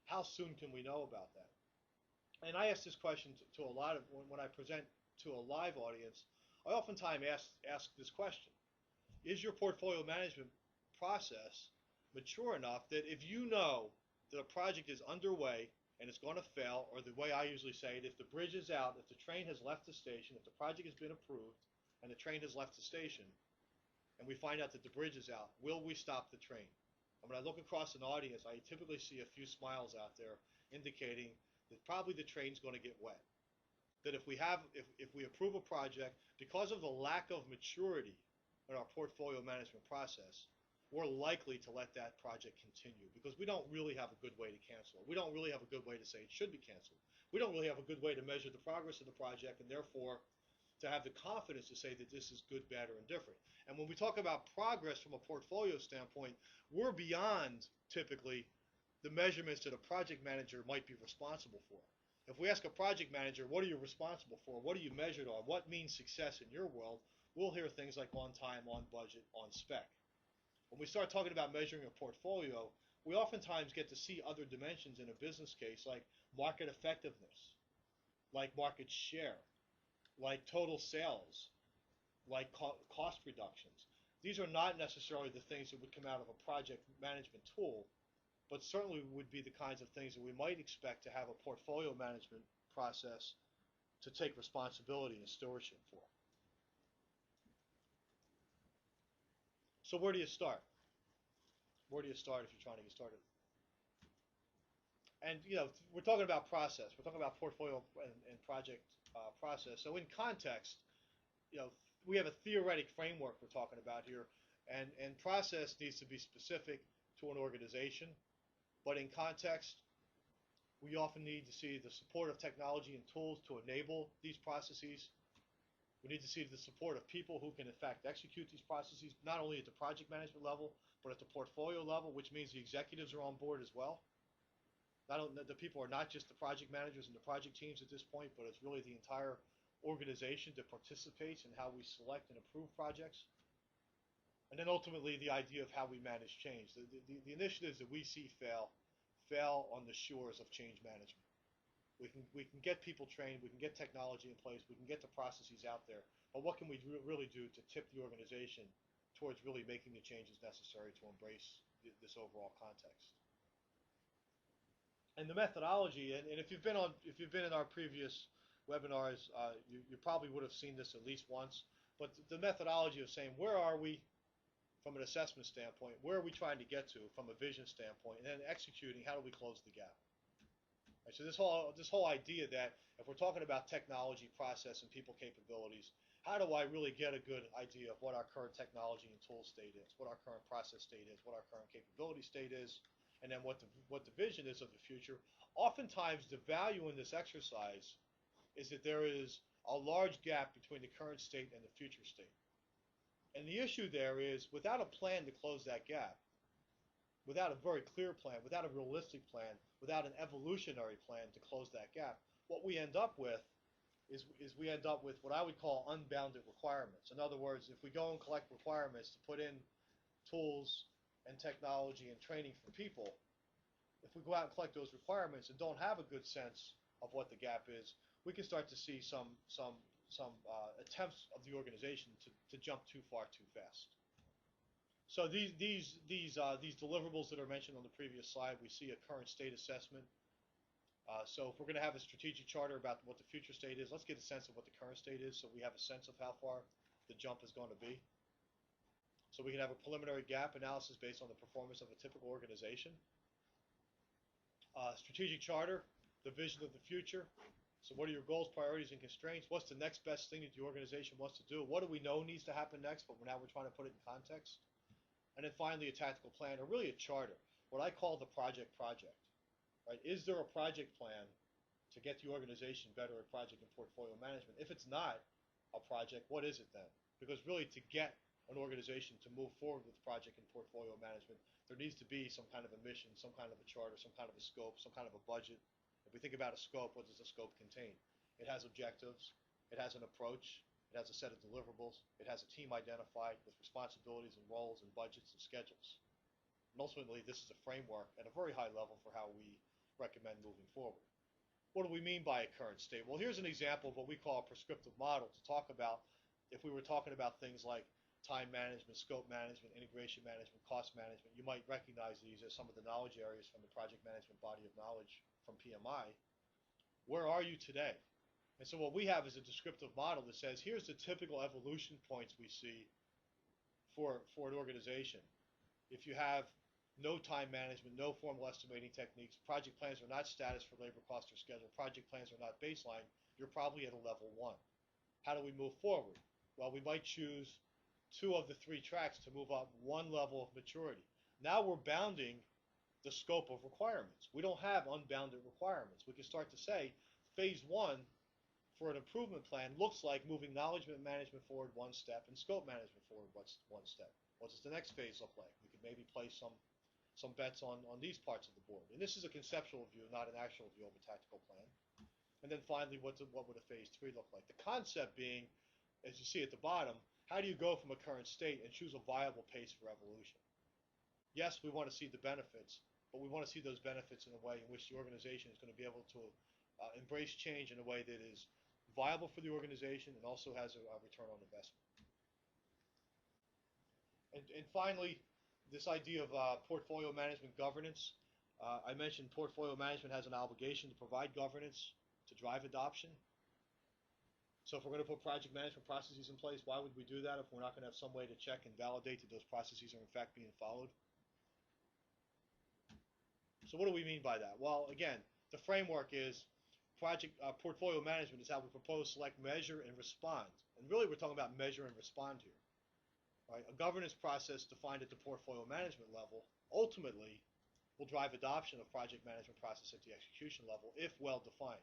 Speaker 2: how soon can we know about that? And I ask this question to a lot of, when I present to a live audience, I oftentimes ask this question: is your portfolio management process mature enough that if you know that a project is underway and it's going to fail, or the way I usually say it, if the bridge is out, if the train has left the station, if the project has been approved and the train has left the station, and we find out that the bridge is out, will we stop the train? And when I look across an audience, I typically see a few smiles out there indicating that probably the train's going to get wet. That if we approve a project, because of the lack of maturity in our portfolio management process, we're likely to let that project continue because we don't really have a good way to cancel it. We don't really have a good way to say it should be canceled. We don't really have a good way to measure the progress of the project, and therefore to have the confidence to say that this is good, bad, or indifferent. And when we talk about progress from a portfolio standpoint, we're beyond typically the measurements that a project manager might be responsible for. If we ask a project manager, what are you responsible for? What are you measured on? What means success in your world? We'll hear things like on time, on budget, on spec. When we start talking about measuring a portfolio, we oftentimes get to see other dimensions in a business case like market effectiveness, like market share, like total sales, like cost reductions. These are not necessarily the things that would come out of a project management tool, but certainly would be the kinds of things that we might expect to have a portfolio management process to take responsibility and stewardship for. So where do you start? Where do you start if you're trying to get started? And we're talking about process. We're talking about portfolio and project process. So in context, we have a theoretic framework we're talking about here, and process needs to be specific to an organization. But in context, we often need to see the support of technology and tools to enable these processes. We need to see the support of people who can, in fact, execute these processes, not only at the project management level, but at the portfolio level, which means the executives are on board as well. The people are not just the project managers and the project teams at this point, but it's really the entire organization that participates in how we select and approve projects. And then ultimately the idea of how we manage change. The initiatives that we see fail on the shores of change management. We can get people trained, we can get technology in place, we can get the processes out there, but what can we really do to tip the organization towards really making the changes necessary to embrace this overall context? And the methodology, and if you've been in our previous webinars, you probably would have seen this at least once. But the methodology of saying where are we from an assessment standpoint, where are we trying to get to from a vision standpoint, and then executing, how do we close the gap? Right, so this whole idea that if we're talking about technology, process, and people capabilities, how do I really get a good idea of what our current technology and tool state is, what our current process state is, what our current capability state is, and then what the vision is of the future. Oftentimes, the value in this exercise is that there is a large gap between the current state and the future state. And the issue there is, without a plan to close that gap, without a very clear plan, without a realistic plan, without an evolutionary plan to close that gap, what we end up with is we end up with what I would call unbounded requirements. In other words, if we go and collect requirements to put in tools and technology and training for people, if we go out and collect those requirements and don't have a good sense of what the gap is, we can start to see some attempts of the organization to jump too far too fast. So these deliverables that are mentioned on the previous slide, we see a current state assessment. So if we're going to have a strategic charter about what the future state is, let's get a sense of what the current state is so we have a sense of how far the jump is going to be. So we can have a preliminary gap analysis based on the performance of a typical organization. Strategic charter, the vision of the future. So what are your goals, priorities, and constraints? What's the next best thing that the organization wants to do? What do we know needs to happen next, but now we're trying to put it in context? And then finally, a tactical plan, or really a charter, what I call the project. Right? Is there a project plan to get the organization better at project and portfolio management? If it's not a project, what is it then? Because really, to get an organization to move forward with project and portfolio management, there needs to be some kind of a mission, some kind of a charter, some kind of a scope, some kind of a budget. If we think about a scope, what does a scope contain? It has objectives, it has an approach, it has a set of deliverables, it has a team identified with responsibilities and roles and budgets and schedules. And ultimately, this is a framework at a very high level for how we recommend moving forward. What do we mean by a current state? Well, here's an example of what we call a prescriptive model to talk about if we were talking about things like time management, scope management, integration management, cost management. You might recognize these as some of the knowledge areas from the project management body of knowledge from PMI. Where are you today? And so what we have is a descriptive model that says, here's the typical evolution points we see for an organization, if you have no time management, no formal estimating techniques, project plans are not status for labor cost or schedule, project plans are not baseline, you're probably at a level 1. How do we move forward? Well, we might choose 2 of the 3 tracks to move up 1 level of maturity. Now we're bounding the scope of requirements. We don't have unbounded requirements. We can start to say phase 1 for an improvement plan looks like moving knowledge management forward 1 step and scope management forward 1 step. What does the next phase look like? We could maybe place some bets on these parts of the board. And this is a conceptual view, not an actual view of a tactical plan. And then finally, what would a phase 3 look like? The concept being, as you see at the bottom, how do you go from a current state and choose a viable pace for evolution? Yes, we want to see the benefits, but we want to see those benefits in a way in which the organization is going to be able to embrace change in a way that is viable for the organization and also has a return on investment. And finally, this idea of portfolio management governance. I mentioned portfolio management has an obligation to provide governance to drive adoption. So if we're going to put project management processes in place, why would we do that if we're not going to have some way to check and validate that those processes are in fact being followed? So what do we mean by that? Well, again, the framework is portfolio management is how we propose, select, measure, and respond. And really we're talking about measure and respond here. Right? A governance process defined at the portfolio management level ultimately will drive adoption of project management process at the execution level if well defined.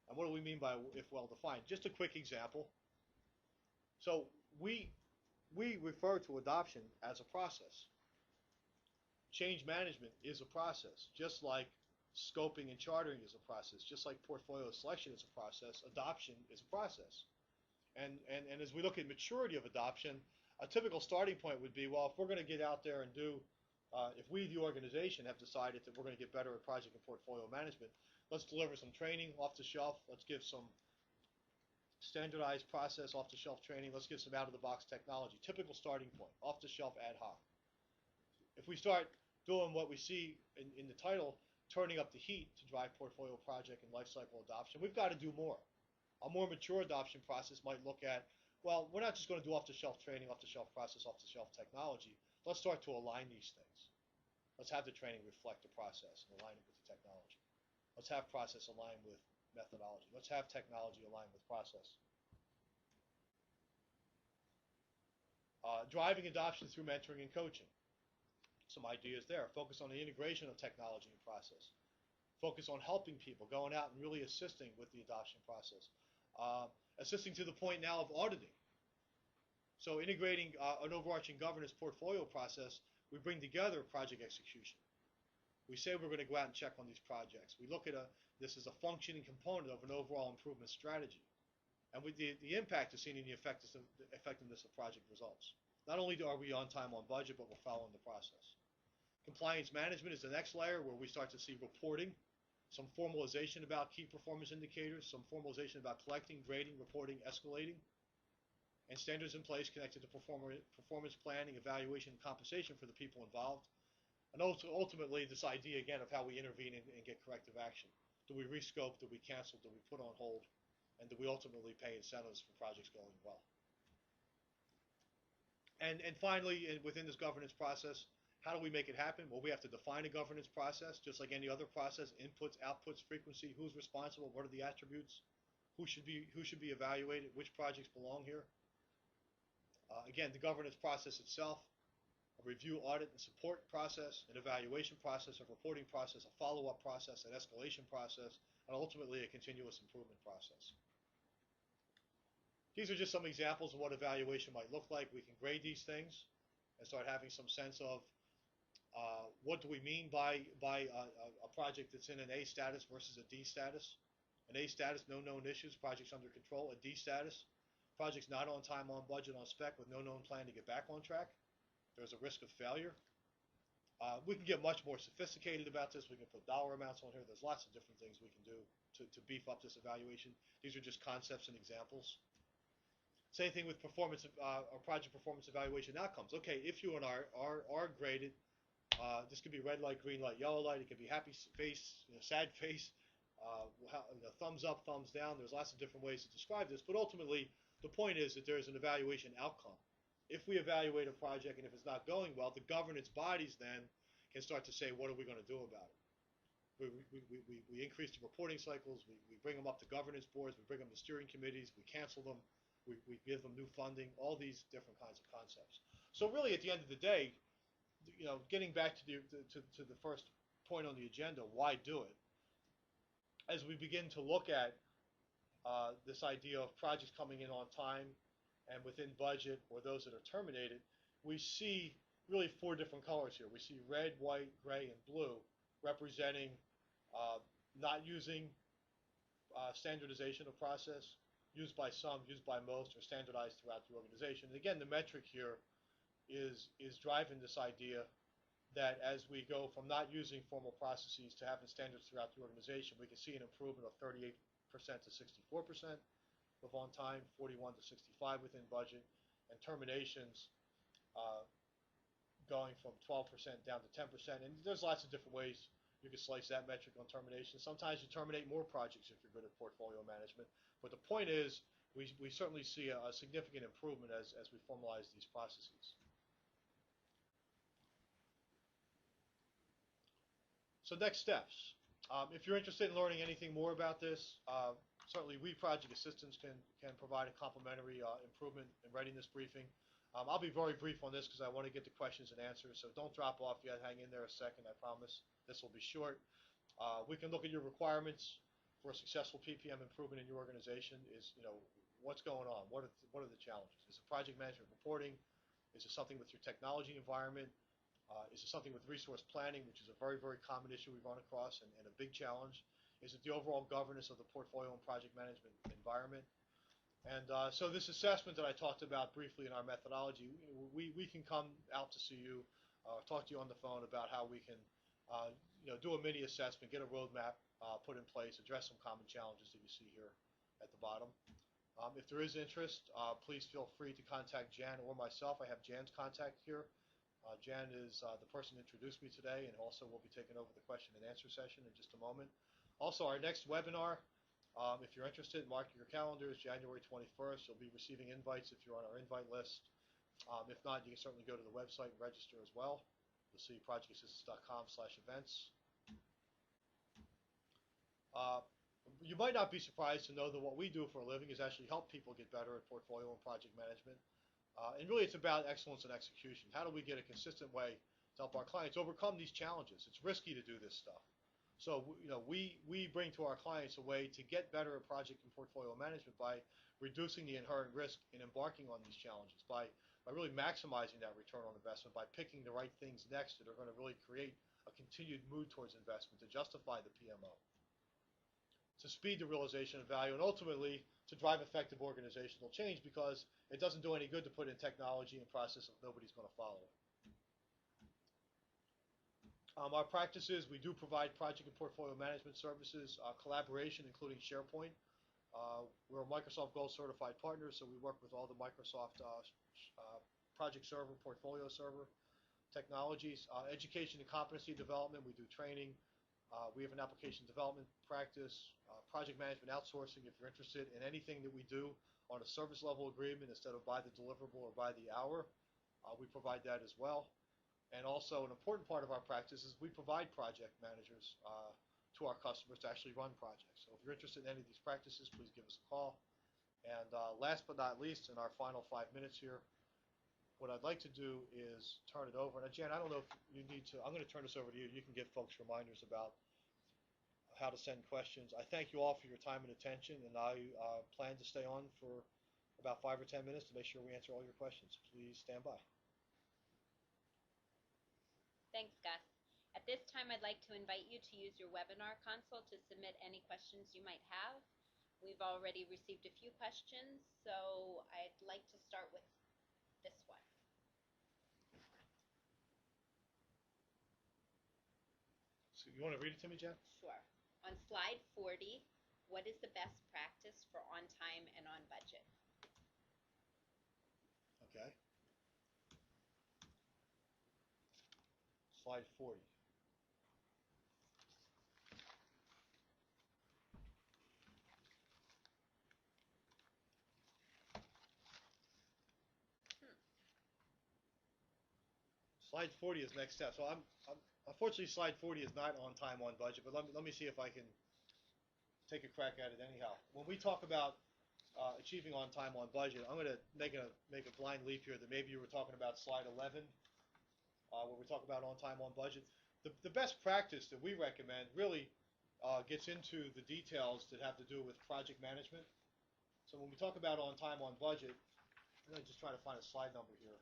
Speaker 2: And what do we mean by if well defined? Just a quick example. So we refer to adoption as a process. Change management is a process, just like scoping and chartering is a process, just like portfolio selection is a process, adoption is a process. And as we look at maturity of adoption, a typical starting point would be, well, if we're going to get out there and do, if we, the organization, have decided that we're going to get better at project and portfolio management, let's deliver some training off the shelf. Let's give some standardized process off the shelf training. Let's give some out-of-the-box technology. Typical starting point, off the shelf ad hoc. If we start doing what we see in the title, turning up the heat to drive portfolio project and lifecycle adoption, we've got to do more. A more mature adoption process might look at, well, we're not just going to do off-the-shelf training, off-the-shelf process, off-the-shelf technology. Let's start to align these things. Let's have the training reflect the process and align it with the technology. Let's have process aligned with methodology. Let's have technology aligned with process. Driving adoption through mentoring and coaching. Some ideas there. Focus on the integration of technology and process. Focus on helping people, going out and really assisting with the adoption process. Assisting to the point now of auditing. So integrating an overarching governance portfolio process, we bring together project execution. We say we're going to go out and check on these projects. We look at this as a functioning component of an overall improvement strategy. And with the impact is seen in the effectiveness of project results. Not only are we on time, on budget, but we're following the process. Compliance management is the next layer where we start to see reporting, some formalization about key performance indicators, some formalization about collecting, grading, reporting, escalating, and standards in place connected to performance planning, evaluation, and compensation for the people involved. And ultimately, this idea, again, of how we intervene and get corrective action. Do we rescope? Do we cancel? Do we put on hold? And do we ultimately pay incentives for projects going well? And finally, within this governance process, how do we make it happen? Well, we have to define a governance process, just like any other process, inputs, outputs, frequency, who's responsible, what are the attributes, who should be evaluated, which projects belong here. Again, the governance process itself, a review, audit, and support process, an evaluation process, a reporting process, a follow-up process, an escalation process, and ultimately a continuous improvement process. These are just some examples of what evaluation might look like. We can grade these things and start having some sense of what do we mean by a project that's in an A status versus a D status. An A status, no known issues, project's under control. A D status, project's not on time, on budget, on spec, with no known plan to get back on track. There's a risk of failure. We can get much more sophisticated about this. We can put dollar amounts on here. There's lots of different things we can do to beef up this evaluation. These are just concepts and examples. Same thing with performance or project performance evaluation outcomes. Okay, if you and I are graded, this could be red light, green light, yellow light. It could be happy face, sad face, thumbs up, thumbs down. There's lots of different ways to describe this. But ultimately, the point is that there's an evaluation outcome if we evaluate a project and if it's not going well, the governance bodies then can start to say, what are we going to do about it? We increase the reporting cycles, we bring them up to governance boards, we bring them to steering committees, we cancel them, we give them new funding, all these different kinds of concepts. So really at the end of the day, getting back to the first point on the agenda, why do it? As we begin to look at this idea of projects coming in on time and within budget, or those that are terminated, we see really four different colors here. We see red, white, gray, and blue representing not using standardization of process, used by some, used by most, or standardized throughout the organization. And again, the metric here is driving this idea that as we go from not using formal processes to having standards throughout the organization, we can see an improvement of 38% to 64% of on time, 41 to 65 within budget, and terminations going from 12% down to 10%. And there's lots of different ways you can slice that metric on termination. Sometimes you terminate more projects if you're good at portfolio management. But the point is, we certainly see a significant improvement as we formalize these processes. So next steps. If you're interested in learning anything more about this, certainly we project assistants can provide a complimentary improvement and readiness briefing. I'll be very brief on this because I want to get to questions and answers, so don't drop off yet. Hang in there a second, I promise. This will be short. We can look at your requirements for a successful PPM improvement in your organization. What's going on? What are the challenges? Is it project management reporting? Is it something with your technology environment? Is it something with resource planning, which is a very, very common issue we run across and a big challenge? Is it the overall governance of the portfolio and project management environment? And so this assessment that I talked about briefly in our methodology, we can come out to see you, talk to you on the phone about how we can do a mini assessment, get a roadmap put in place, address some common challenges that you see here at the bottom. If there is interest, please feel free to contact Jan or myself. I have Jan's contact here. Jan is the person who introduced me today, and also will be taking over the question and answer session in just a moment. Also, our next webinar, if you're interested, mark your calendars, January 21st. You'll be receiving invites if you're on our invite list. If not, you can certainly go to the website and register as well. You'll see projectassistance.com/events. You might not be surprised to know that what we do for a living is actually help people get better at portfolio and project management. And really, it's about excellence and execution. How do we get a consistent way to help our clients overcome these challenges? It's risky to do this stuff. So, we bring to our clients a way to get better at project and portfolio management by reducing the inherent risk in embarking on these challenges, by really maximizing that return on investment, by picking the right things next that are going to really create a continued mood towards investment to justify the PMO, to speed the realization of value, and ultimately to drive effective organizational change, because it doesn't do any good to put in technology and process if nobody's going to follow it. Our practices, we do provide project and portfolio management services, collaboration, including SharePoint. We're a Microsoft Gold certified partner, so we work with all the Microsoft project server, portfolio server technologies. Education and competency development, we do training. We have an application development practice, project management outsourcing. If you're interested in anything that we do on a service level agreement instead of by the deliverable or by the hour, we provide that as well. And also an important part of our practice is we provide project managers to our customers to actually run projects. So if you're interested in any of these practices, please give us a call. And last but not least, in our final 5 minutes here, what I'd like to do is turn it over. Now, Jan, I don't know if you need to, I'm going to turn this over to you. You can give folks reminders about how to send questions. I thank you all for your time and attention, and I plan to stay on for about 5 or 10 minutes to make sure we answer all your questions. Please stand by.
Speaker 1: Thanks, Gus. At this time, I'd like to invite you to use your webinar console to submit any questions you might have. We've already received a few questions, so I'd like to start with this one.
Speaker 2: So you want to read it to me, Jen?
Speaker 1: Sure. On slide 40, what is the best practice for on time and on budget?
Speaker 2: Okay. Slide 40. Slide 40 is next step. So unfortunately slide 40 is not on time, on budget, but let me see if I can take a crack at it anyhow. When we talk about achieving on time, on budget, I'm going to make a blind leap here that maybe you were talking about slide 11, where we talk about on time, on budget. The best practice that we recommend really gets into the details that have to do with project management. So when we talk about on time, on budget, I'm going to just try to find a slide number here.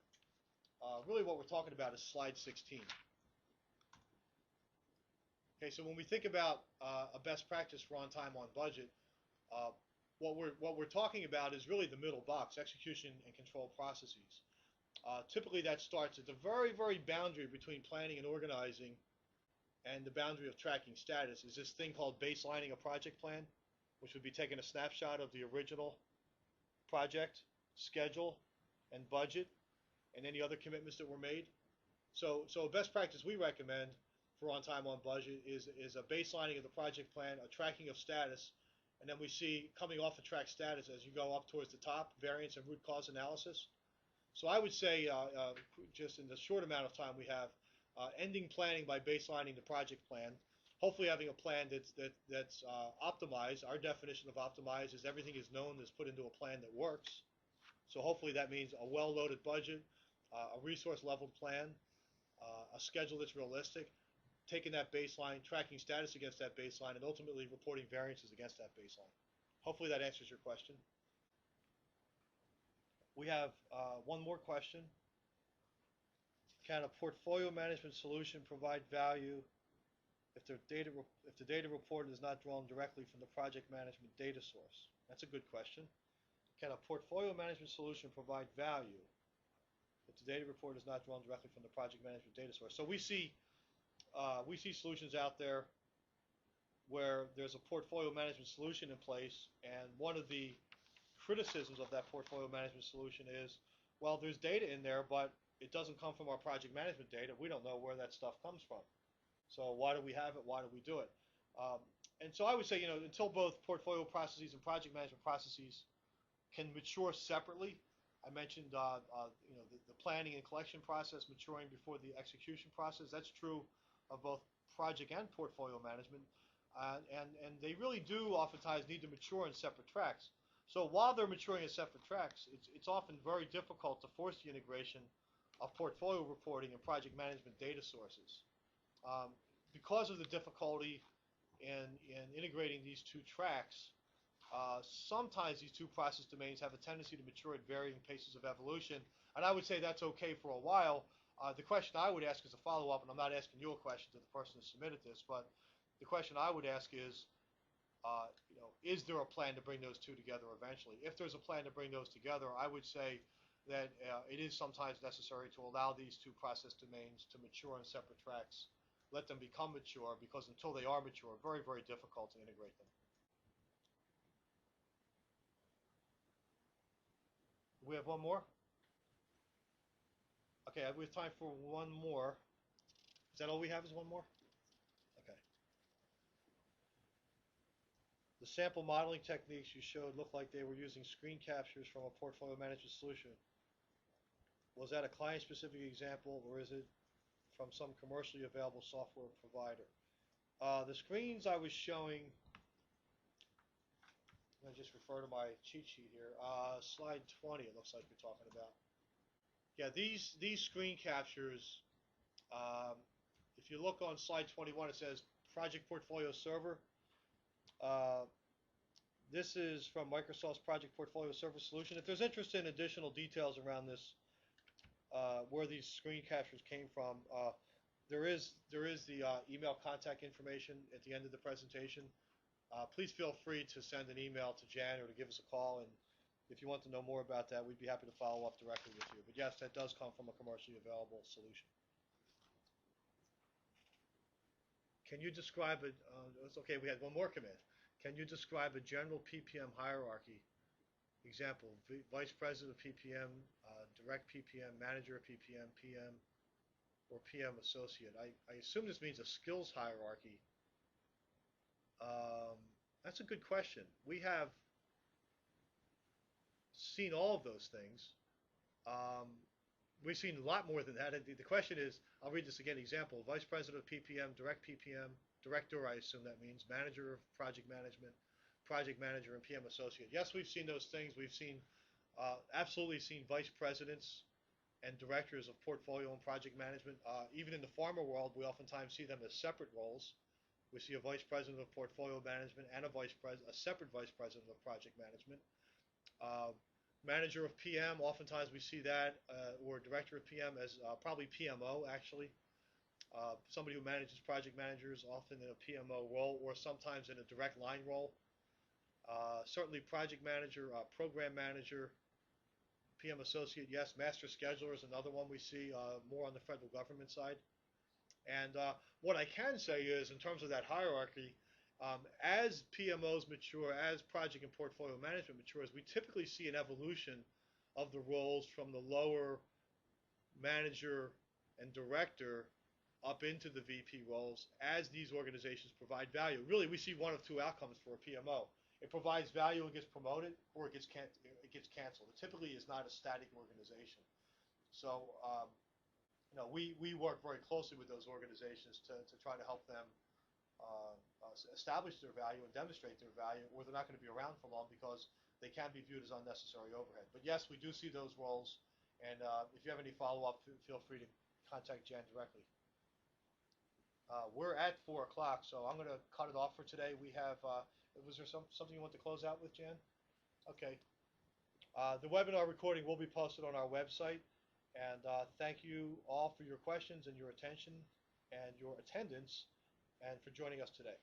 Speaker 2: Really what we're talking about is slide 16. Okay, so when we think about a best practice for on time, on budget, what we're talking about is really the middle box, execution and control processes. Typically that starts at the very, very boundary between planning and organizing and the boundary of tracking status is this thing called baselining a project plan, which would be taking a snapshot of the original project, schedule, and budget, and any other commitments that were made. So a best practice we recommend for on time, on budget is a baselining of the project plan, a tracking of status, and then we see coming off of track status as you go up towards the top, variance and root cause analysis. So I would say just in the short amount of time we have, ending planning by baselining the project plan, hopefully having a plan that's optimized. Our definition of optimized is everything is known, is put into a plan that works. So hopefully that means a well-loaded budget, a resource-leveled plan, a schedule that's realistic, taking that baseline, tracking status against that baseline, and ultimately reporting variances against that baseline. Hopefully that answers your question. We have one more question. Can a portfolio management solution provide value if the data reported is not drawn directly from the project management data source? That's a good question. Can a portfolio management solution provide value if the data report is not drawn directly from the project management data source? So we see solutions out there where there's a portfolio management solution in place, and one of the criticisms of that portfolio management solution is, well, there's data in there, but it doesn't come from our project management data. We don't know where that stuff comes from. So why do we have it? Why do we do it? And so I would say, until both portfolio processes and project management processes can mature separately, I mentioned, the planning and collection process maturing before the execution process. That's true of both project and portfolio management, and they really do oftentimes need to mature in separate tracks. So while they're maturing in separate tracks, it's often very difficult to force the integration of portfolio reporting and project management data sources. Because of the difficulty in integrating these two tracks, sometimes these two process domains have a tendency to mature at varying paces of evolution, and I would say that's okay for a while. The question I would ask as a follow-up, and I'm not asking you a question to the person who submitted this, but the question I would ask is there a plan to bring those two together eventually? If there's a plan to bring those together, I would say that it is sometimes necessary to allow these two process domains to mature on separate tracks, let them become mature, because until they are mature, very, very difficult to integrate them. We have one more? Okay, we have time for one more. Is that all we have is one more? Okay. The sample modeling techniques you showed looked like they were using screen captures from a portfolio management solution. Was that a client-specific example, or is it from some commercially available software provider? The screens I was showing, I'm going to just refer to my cheat sheet here. Slide 20, it looks like you're talking about. Yeah, these screen captures, if you look on slide 21, it says Project Portfolio Server. This is from Microsoft's Project Portfolio Server solution. If there's interest in additional details around this, where these screen captures came from, there is the email contact information at the end of the presentation. Please feel free to send an email to Jan or to give us a call, and if you want to know more about that, we'd be happy to follow up directly with you. But yes, that does come from a commercially available solution. Can you describe it? Okay, we had one more come in. Can you describe a general PPM hierarchy? Example, Vice President of PPM, Direct PPM, Manager of PPM, PM, or PM Associate. I assume this means a skills hierarchy. That's a good question. We have seen all of those things. we've seen a lot more than that. And the question is, I'll read this again. Example: Vice President of PPM, Direct PPM, Director, I assume that means Manager of Project Management, Project Manager, and PM Associate. Yes, we've seen those things. We've seen absolutely seen Vice Presidents and Directors of Portfolio and Project Management. Even in the pharma world, we oftentimes see them as separate roles. We see a Vice President of Portfolio Management and a separate Vice President of Project Management. Manager of PM, oftentimes we see that, or Director of PM as probably PMO actually. Somebody who manages project managers, often in a PMO role, or sometimes in a direct line role. Certainly Project Manager, Program Manager, PM Associate, yes. Master Scheduler is another one we see more on the federal government side. And what I can say is, in terms of that hierarchy, as PMOs mature, as project and portfolio management matures, we typically see an evolution of the roles from the lower manager and director up into the VP roles as these organizations provide value. Really, we see one of two outcomes for a PMO. It provides value and gets promoted, or it gets canceled. It typically is not a static organization. So, we work very closely with those organizations to try to help them establish their value and demonstrate their value, or they're not going to be around for long because they can be viewed as unnecessary overhead. But yes, we do see those roles, and if you have any follow-up, feel free to contact Jan directly. We're at 4 o'clock, so I'm going to cut it off for today. We have, was there something you want to close out with, Jan? Okay. The webinar recording will be posted on our website, and thank you all for your questions and your attention and your attendance, and for joining us today.